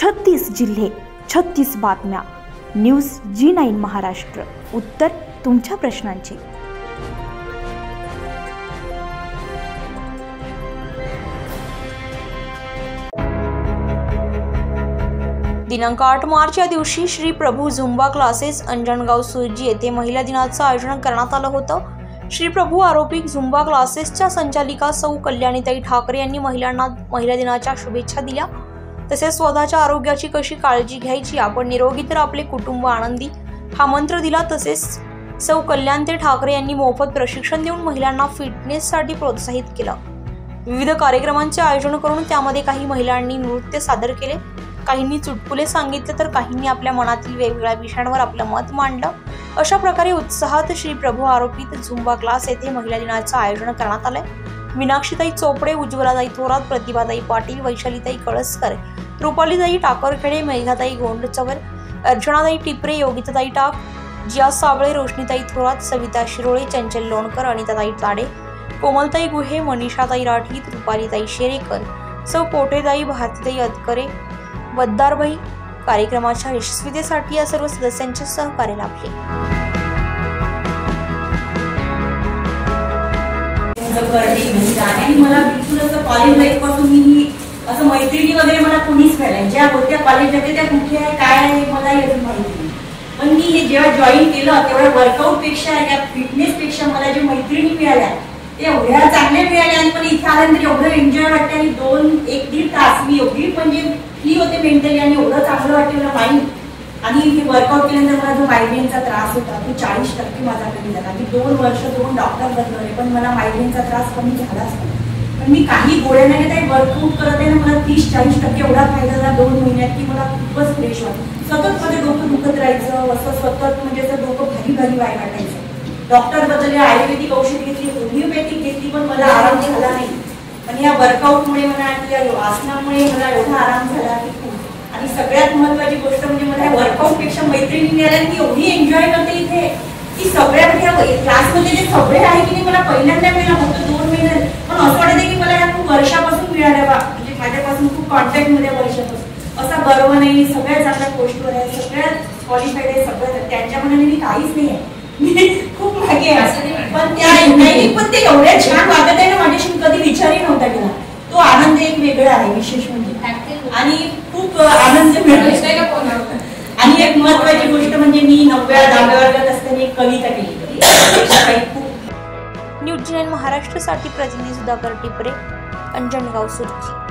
36 जिल्हे, 36 बातम्या. News G9 Maharashtra. उत्तर तुमच्या प्रश्नांचे. दिनांक 8 मार्च या दिवशी श्री प्रभू झुंबा क्लासेस अंजनगाव सुर्जी येथे महिला दिनाचं आयोजन करण्यात आलं होतं. श्री प्रभू आरोपिक झुंबा क्लासेसच्या संचालिका सौ कल्याणीताई ठाकरे यांनी महिलांना महिला दिनाच्या शुभेच्छा दिल्या. तसेच स्वतःच्या आरोग्याची कशी काळजी घ्यायची, आपण निरोगी तर आपले कुटुंब आनंदी हा मंत्र दिला. तसेच सौ कल्याणीताई ठाकरे यांनी मोफत प्रशिक्षण देऊन महिलांना फिटनेससाठी प्रोत्साहित केलं. विविध कार्यक्रमांचे आयोजन करून त्यामध्ये काही महिलांनी नृत्य सादर केले, काहींनी चुटकुले सांगितले तर काहींनी आपल्या मनातील वेगवेगळ्या विषयांवर आपलं मत मांडलं. अशा प्रकारे उत्साहात श्री प्रभू आरोपित झुंबा क्लास येथे महिला दिनाचं आयोजन करण्यात आलंय. मीनाक्षीताई चोपडे, उज्ज्वलाताई थोरात, प्रतिभाताई पाटील, वैशालीताई कळसकर, रुपालीताई टाकरखेडे, मेघाताई गोंडचवर, अर्चनाताई टिपरे, योगिताताई टाक, जिया साबळे, रोशनीताई थोरात, सविता शिरोळे, चंचल लोणकर, अनिताताई ताडे, कोमलताई गुहे, मनीषाताई राठीत, रुपालीताई शेरेकर, सौ कोठेताई, भारतीताई अदकरे, वद्दारबाई. कार्यक्रमाच्या यशस्वीतेसाठी या सर्व सदस्यांचे सहकार्य लाभले. आणि मला बिलकुल असं कॉलेज लाईफ पासून मी असं मैत्रिणी वगैरे मला कोणीच मिळालं. ज्या होत्या कॉलेजमध्ये त्या कुठे आहे काय आहे मलाही अजून माहिती नाही. पण मी हे जेव्हा जॉईन केलं तेवढ्या वर्कआउट पेक्षा या फिटनेस पेक्षा मला जे मैत्रिणी मिळाल्या ते एवढ्या चांगल्या मिळाल्या. आणि पण इथे आल्यानंतर एवढं एन्जॉय वाटतं. आणि 2-1-1.5 तास मी एवढी म्हणजे फ्री होते मेंटली आणि एवढं चांगलं वाटतं मला माइंड. आणि हे वर्कआउट केल्यानंतर मला जो मायग्रेनचा त्रास होता तो 40% माझा कमी झाला. मी 2 वर्ष दोन डॉक्टर बदलवले पण मला मायग्रेनचा त्रास कमी झालाच नाही. पण मी काही गोळ्या नाही काही वर्कआउट करत आहे ना, मला 30-40% एवढा फायदा झाला 2 महिन्यात की मला खूपच फ्रेश वाटतं. सतत माझं डोकं दुखत राहायचं, असं सतत म्हणजे असं डोकं भारी भारी वाटायचं. डॉक्टर बदलले, आयुर्वेदिक औषध घेतली, होमिओपॅथिक घेतली पण मला आराम झाला नाही. आणि या वर्कआउटमुळे म्हणा आणि या आसनामुळे मला एवढा आराम झाला की खूप. आणि सगळ्यात महत्वाची गोष्ट म्हणजे मला या वर्कआउट पेक्षा मैत्रिणी मिळाल्या की एवढी एन्जॉय करते इथे की सगळ्या क्लासमध्ये जे सगळे आहे की नाही मला पहिल्यांदा मिळाला फक्त 2 महिन्यात. पण असं वाटतं की मला या खूप वर्षापासून मिळाल्या बा, म्हणजे माझ्यापासून खूप कॉन्टॅक्ट मध्ये वर्षापासून. असा गर्व नाही, सगळ्या चांगल्या गोष्टीवर आहे, सगळ्यात क्वालिफाईड आहे, सगळं त्यांच्या मनाने मी काहीच नाही आहे, मी खूप मागे आहे. पण त्या पण ते एवढ्या छान वागत आहे ना माझ्याशी कधी विचारही नव्हता केला. तो आनंद एक वेगळा आहे विशेष म्हणजे. आणि खूप आनंद मिळतो. आणि एक महत्वाची गोष्ट म्हणजे मी 9व्या-10व्या वर्गात असताना एक कविता केली. न्यूज G9 महाराष्ट्रासाठी प्रतिनिधी सुधाकर टिपरे, अंजनगाव सुर्जी.